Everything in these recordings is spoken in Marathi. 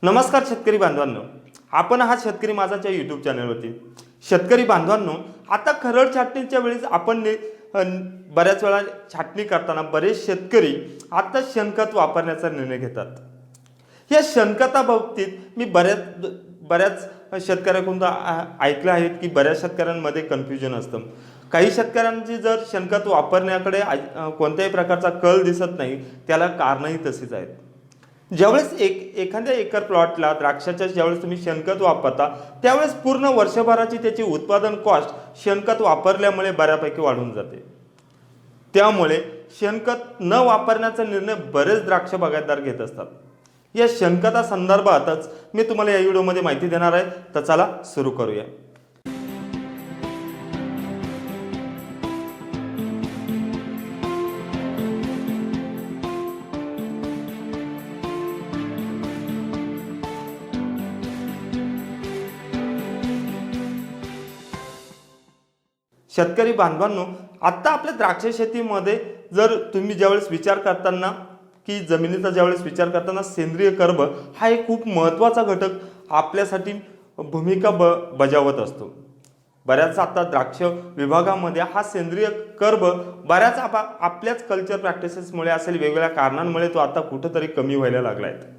नमस्कार शेतकरी बांधवांनो, आपण आहात शेतकरी माझाच्या यूट्यूब चॅनलवरती। शेतकरी बांधवांनो, आता खरड छाटणीच्या वेळेस आपण बऱ्याच वेळा छाटणी करताना बरेच शेतकरी आता शेणखत वापरण्याचा निर्णय घेतात। या शेणखताबाबतीत मी बऱ्याच शेतकऱ्यांकडून ऐकलं आहे की बऱ्याच शेतकऱ्यांमध्ये कन्फ्युजन असतं। काही शेतकऱ्यांची जर शेणखत वापरण्याकडे कोणत्याही प्रकारचा कल दिसत नाही, त्याला कारणही तशीच आहेत। ज्यावेळेस एखाद्या एकर प्लॉटला द्राक्षाच्या ज्यावेळेस तुम्ही शेणखत वापरता, त्यावेळेस पूर्ण वर्षभराची त्याची उत्पादन कॉस्ट शेणखत वापरल्यामुळे बऱ्यापैकी वाढून जाते। त्यामुळे शेणखत न वापरण्याचा निर्णय बरेच द्राक्ष बागायतदार घेत असतात। या शेणखता संदर्भातच मी तुम्हाला या व्हिडिओमध्ये माहिती देणार आहे, तर चला सुरू करूया। शेतकरी बांधवांनो, आता आपल्या द्राक्ष शेतीमध्ये जर तुम्ही ज्यावेळेस विचार करताना की जमिनीचा ज्यावेळेस विचार करताना सेंद्रिय कर्ब हा एक खूप महत्त्वाचा घटक आपल्यासाठी भूमिका बजावत असतो। बऱ्याच आता द्राक्ष विभागामध्ये हा सेंद्रिय कर्ब बऱ्याच आपल्याच कल्चर प्रॅक्टिसेसमुळे असेल, वेगवेगळ्या कारणांमुळे तो आता कुठेतरी कमी व्हायला लागला आहे।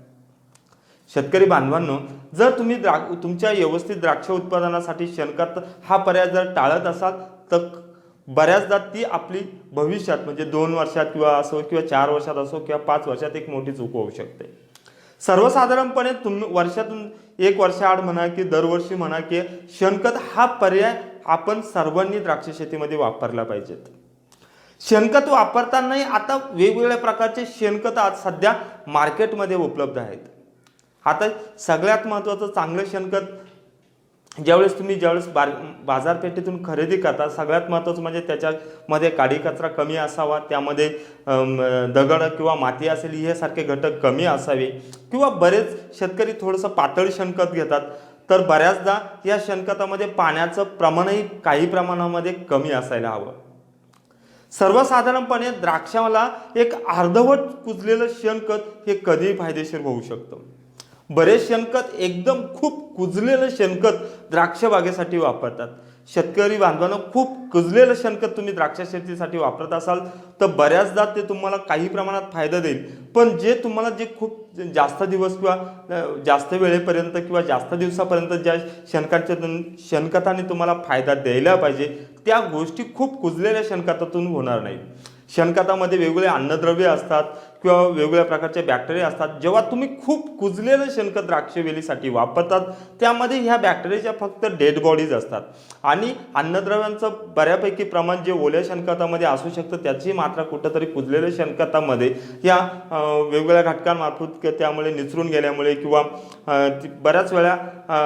शेतकरी बांधवांनो, जर तुम्ही तुमच्या व्यवस्थित द्राक्ष उत्पादनासाठी शेणखत हा पर्याय जर टाळत असाल, तर बऱ्याचदा ती आपली भविष्यात म्हणजे 2 वर्षात किंवा असो किंवा 4 वर्षात असो किंवा 5 वर्षात एक मोठी चूक होऊ शकते। सर्वसाधारणपणे तुम्ही वर्षातून 1 वर्षाआड म्हणा की दरवर्षी म्हणा की शेणखत हा पर्याय आपण सर्वांनी द्राक्ष शेतीमध्ये वापरला पाहिजेत। शेणखत वापरतानाही आता वेगवेगळ्या प्रकारचे शेणखत आज सध्या मार्केटमध्ये उपलब्ध आहेत। आता सगळ्यात महत्त्वाचं चांगलं शेणखत ज्यावेळेस बाजारपेठेतून खरेदी करता, सगळ्यात महत्त्वाचं म्हणजे त्याच्यामध्ये काडी कचरा कमी असावा, त्यामध्ये दगड किंवा माती असेल हे सारखे घटक कमी असावे, किंवा बरेच शेतकरी थोडंसं पातळ शेणखत घेतात, तर बऱ्याचदा या शेणखतामध्ये पाण्याचं प्रमाणही काही प्रमाणामध्ये कमी असायला हवं। सर्वसाधारणपणे द्राक्षाला एक अर्धवट कुजलेलं शेणखत हे कधीही फायदेशीर होऊ शकतं। बरेच शेणखत एकदम खूप कुजलेलं शेणखत द्राक्ष बागेसाठी वापरतात। शेतकरी बांधवांनो, खूप कुजलेलं शेणखत तुम्ही द्राक्ष शेतीसाठी वापरत असाल तर बऱ्याचदा ते तुम्हाला काही प्रमाणात फायदा देईल, पण जे तुम्हाला खूप जास्त दिवस किंवा जास्त वेळेपर्यंत किंवा जास्त दिवसापर्यंत ज्या शेणखताने तुम्हाला फायदा द्यायला पाहिजे, त्या गोष्टी खूप कुजलेल्या शेणखतातून होणार नाही। शेणखतामध्ये वेगवेगळे अन्नद्रव्य असतात किंवा वेगवेगळ्या प्रकारचे बॅक्टेरिया असतात। जेव्हा तुम्ही खूप कुजलेलं शेणखत द्राक्षवेलीसाठी वापरतात, त्यामध्ये ह्या बॅक्टेरियाच्या फक्त डेड बॉडीज असतात आणि अन्नद्रव्यांचं बऱ्यापैकी प्रमाण जे ओल्या शेणखतामध्ये असू शकतं, त्याची मात्रा कुठंतरी कुजलेल्या शेणखतामध्ये या वेगवेगळ्या घटकांमार्फत त्यामुळे निचरून गेल्यामुळे किंवा बऱ्याच वेळा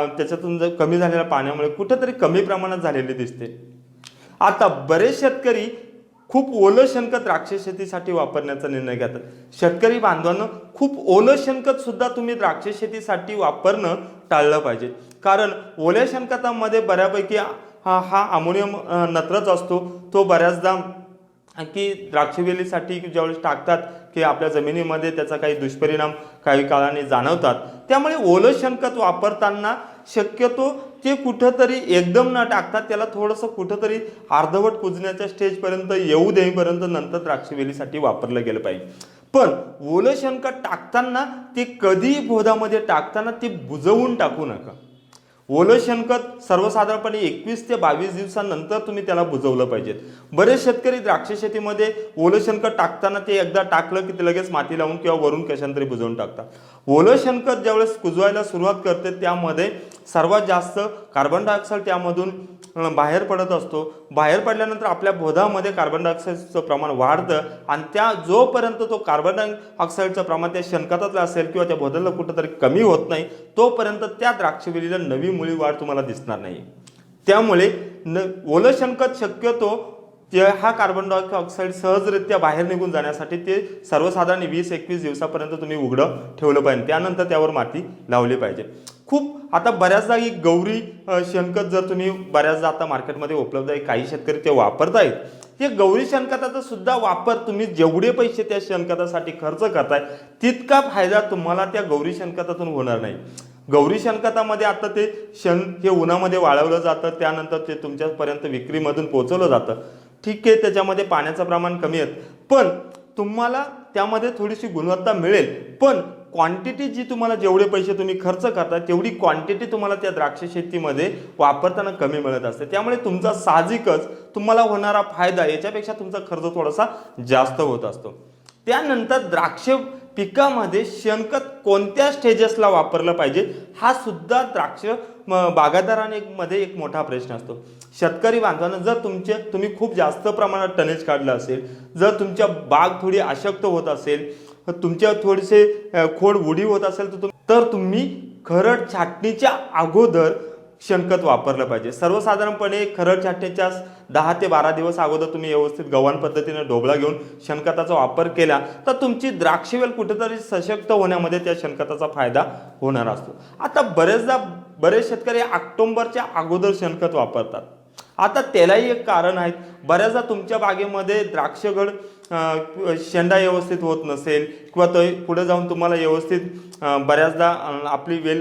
त्याच्यातून कमी झालेल्या पाण्यामुळे कुठंतरी कमी प्रमाणात झालेली दिसते। आता बरेच शेतकरी खूप ओलं शेणखत द्राक्ष शेतीसाठी वापरण्याचा निर्णय घेतात। शेतकरी बांधवांनो, खूप ओलं शेणखत सुद्धा तुम्ही द्राक्ष शेतीसाठी वापरणं टाळलं पाहिजे, कारण ओल्या शेणखतामध्ये बऱ्यापैकी हा अमोनियम नत्रच असतो। तो बऱ्याचदा की द्राक्षवेलीसाठी ज्यावेळेस टाकतात की आपल्या जमिनीमध्ये त्याचा काही दुष्परिणाम काही काळाने जाणवतात। त्यामुळे ओलं शेणखत वापरताना शक्यतो ते कुठंतरी एकदम न टाकता त्याला थोडंसं कुठंतरी अर्धवट कुजण्याच्या स्टेजपर्यंत येऊ देईपर्यंत नंतर द्राक्षवेलीसाठी वापरलं गेलं पाहिजे। पण ओलं शेणखत टाकताना ते कधीही बोधामध्ये टाकताना ते बुजवून टाकू नका। ओलं शेणखत सर्वसाधारणपणे 21 ते 22 दिवसांनंतर तुम्ही त्याला बुजवलं पाहिजे। बरेच शेतकरी द्राक्ष शेतीमध्ये ओलं शेणखत टाकताना ते एकदा टाकलं की ते लगेच माती लावून किंवा वरून कशांतरी बुजवून टाकतात। ओलं शेणखत ज्यावेळेस कुजवायला सुरुवात करते, त्यामध्ये सर्वात जास्त कार्बन डायऑक्साईड त्यामधून बाहेर पडत असतो। बाहेर पडल्यानंतर आपल्या बोधामध्ये कार्बन डायऑक्साईडचं प्रमाण वाढतं आणि जोपर्यंत तो कार्बन डायऑक्साईडचं प्रमाण त्या शेणखतातलं असेल किंवा त्या बोधाला कुठंतरी कमी होत नाही, तोपर्यंत त्या द्राक्षवेलीला नवी मुळी वाढ तुम्हाला दिसणार नाही। त्यामुळे ओलं शेणखत शक्यतो हा कार्बन डायऑक्साईड सहजरित्या बाहेर निघून जाण्यासाठी ते सर्वसाधारण 20-21 दिवसापर्यंत तुम्ही उघडं ठेवलं पाहिजे, त्यानंतर त्यावर माती लावली पाहिजे। खूप आता बऱ्याचदा ही गौरी शेणखत जर तुम्ही बऱ्याचदा आता मार्केटमध्ये उपलब्ध आहे, काही शेतकरी ते वापरतायत. हे गौरी शेणखताचा सुद्धा वापर तुम्ही जेवढे पैसे त्या शेणखतासाठी खर्च करताय तितका फायदा तुम्हाला त्या गौरी शेणखतातून होणार नाही. गौरी शेणखतामध्ये आता ते शेण हे उन्हामध्ये वाळवलं जातं, त्यानंतर ते तुमच्यापर्यंत विक्रीमधून पोहोचवलं जातं. ठीक आहे, त्याच्यामध्ये पाण्याचं प्रमाण कमी आहे, पण तुम्हाला त्यामध्ये थोडीशी गुणवत्ता मिळेल, पण क्वांटिटी जी तुम्हाला जेवढे पैसे तुम्ही खर्च करता तेवढी क्वांटिटी तुम्हाला त्या द्राक्ष शेतीमध्ये वापरताना कमी मिळत असते. त्यामुळे तुमचा साहजिकच तुम्हाला होणारा फायदा याच्यापेक्षा तुमचा खर्च थोडासा जास्त होत असतो. त्यानंतर द्राक्ष पिकामध्ये शेणखत कोणत्या स्टेजेसला वापरलं पाहिजे हा सुद्धा द्राक्ष बागायतदारांमध्ये एक मोठा प्रश्न असतो. शेतकरी बांधवांना जर तुम्ही खूप जास्त प्रमाणात टनेज काढलं असेल, जर तुमच्या बाग थोडी अशक्त होत असेल, तुमच्या थोडेसे खोड उडी होत असेल तर तुम्ही खरड छाटणीच्या अगोदर शेणखत वापरलं पाहिजे. सर्वसाधारणपणे खरड छाटणीच्या 10 ते 12 दिवस अगोदर तुम्ही व्यवस्थित गव्हाण पद्धतीने ढोबळा घेऊन शेणखताचा वापर केला तर तुमची द्राक्षवेल कुठेतरी सशक्त होण्यामध्ये त्या शेणखताचा फायदा होणार असतो. आता बरेच शेतकरी ऑक्टोबरच्या अगोदर शेणखत वापरतात. आता त्यालाही एक कारण आहे. बऱ्याचदा तुमच्या बागेमध्ये द्राक्षगड शेंडा व्यवस्थित होत नसेल किंवा तो पुढे जाऊन तुम्हाला व्यवस्थित बऱ्याचदा आपली वेल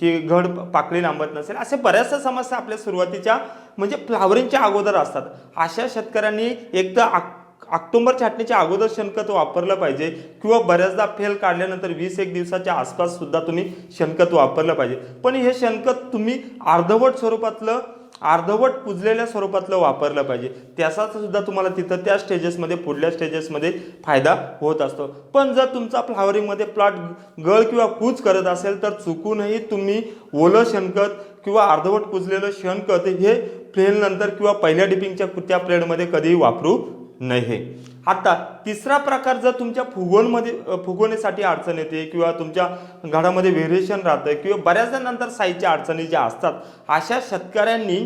की घड पाकळी लांबत नसेल, असे बऱ्याचशा समस्या आपल्या सुरुवातीच्या म्हणजे फ्लावरिंगच्या अगोदर असतात. अशा शेतकऱ्यांनी एक तर ऑक्टोबर छाटणीच्या अगोदर शेणखत वापरलं पाहिजे किंवा बऱ्याचदा फेल काढल्यानंतर 20-1 दिवसाच्या आसपास सुद्धा तुम्ही शेणखत वापरलं पाहिजे. पण हे शेणखत तुम्ही अर्धवट कुजलेल्या स्वरूपातलं वापरलं पाहिजे. त्याचा सुद्धा तुम्हाला तिथं त्या स्टेजेसमध्ये पुढल्या स्टेजेसमध्ये फायदा होत असतो. पण जर तुमचा फ्लावरिंगमध्ये प्लॉट गळ किंवा कूच करत असेल तर चुकूनही तुम्ही ओलं शेणखत किंवा अर्धवट कुजलेलं शेणखत हे फेल नंतर किंवा पहिल्या डिपिंगच्या त्या पिरियडमध्ये कधीही वापरू नये. आता तिसरा प्रकार, जर तुमच्या फुगवणीसाठी अडचण येते किंवा तुमच्या घडामध्ये व्हेरिएशन राहतं किंवा बऱ्याचदा नंतर साईजच्या अडचणी ज्या असतात, अशा शेतकऱ्यांनी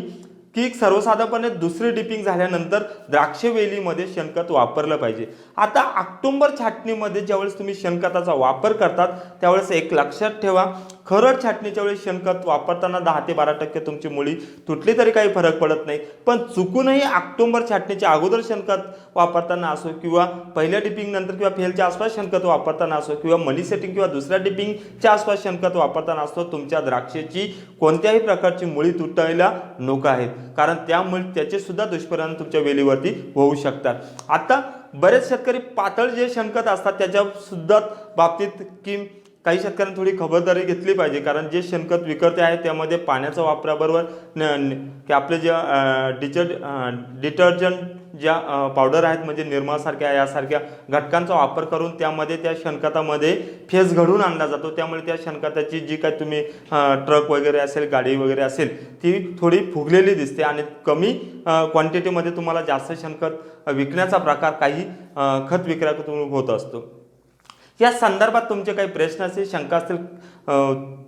की सर्वसाधारणपणे दुसरी डिपिंग झाल्यानंतर द्राक्ष वेलीमध्ये शेणखत वापरलं पाहिजे. आता ऑक्टोबर छाटणीमध्ये ज्यावेळेस तुम्ही शेणखताचा वापर करतात त्यावेळेस एक लक्षात ठेवा, खरड छाटणीच्या वेळेस शेणखत वापरताना 10 ते 12% तुमची मुळी तुटली तरी काही फरक पडत नाही. पण चुकूनही ऑक्टोबर छाटणीच्या अगोदर शेणखत वापरताना असो किंवा पहिल्या डिपिंग नंतर किंवा फेलच्या आसपास शेणखत वापरताना असो किंवा मनी सेटिंग किंवा दुसऱ्या डिपिंगच्या आसपास शेणखत वापरताना असतो, तुमच्या द्राक्षाची कोणत्याही प्रकारची मुळी तुटायला नको आहेत, कारण त्यामुळे त्याचे सुद्धा दुष्परिणाम तुमच्या वेलीवरती होऊ शकतात. आता बरेच शेतकरी पातळ जे शेणखत असतात त्याच्या सुद्धा बाबतीत की काही शेतकऱ्यांनी थोडी खबरदारी घेतली पाहिजे, कारण जे शेणखत विकते आहे त्यामध्ये पाण्याचा वापराबरोबर की आपले जे डिटर्जंट ज्या पावडर आहेत म्हणजे निर्मासारख्या यासारख्या घटकांचा वापर करून त्यामध्ये त्या शेणखतामध्ये फेस घडून आणला जातो. त्यामुळे त्या शेणखताची जी काय तुम्ही ट्रक वगैरे असेल, गाडी वगैरे असेल, ती थोडी फुगलेली दिसते आणि कमी क्वांटिटीमध्ये तुम्हाला जास्त शेणखत विकण्याचा प्रकार काही खत विक्रेत्याकडून होत असतो. या संदर्भात तुमचे काही प्रश्न असतील, शंका असतील,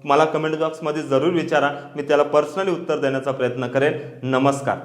मला कमेंट बॉक्समध्ये जरूर विचारा. मी त्याला पर्सनली उत्तर देण्याचा प्रयत्न करेन. नमस्कार.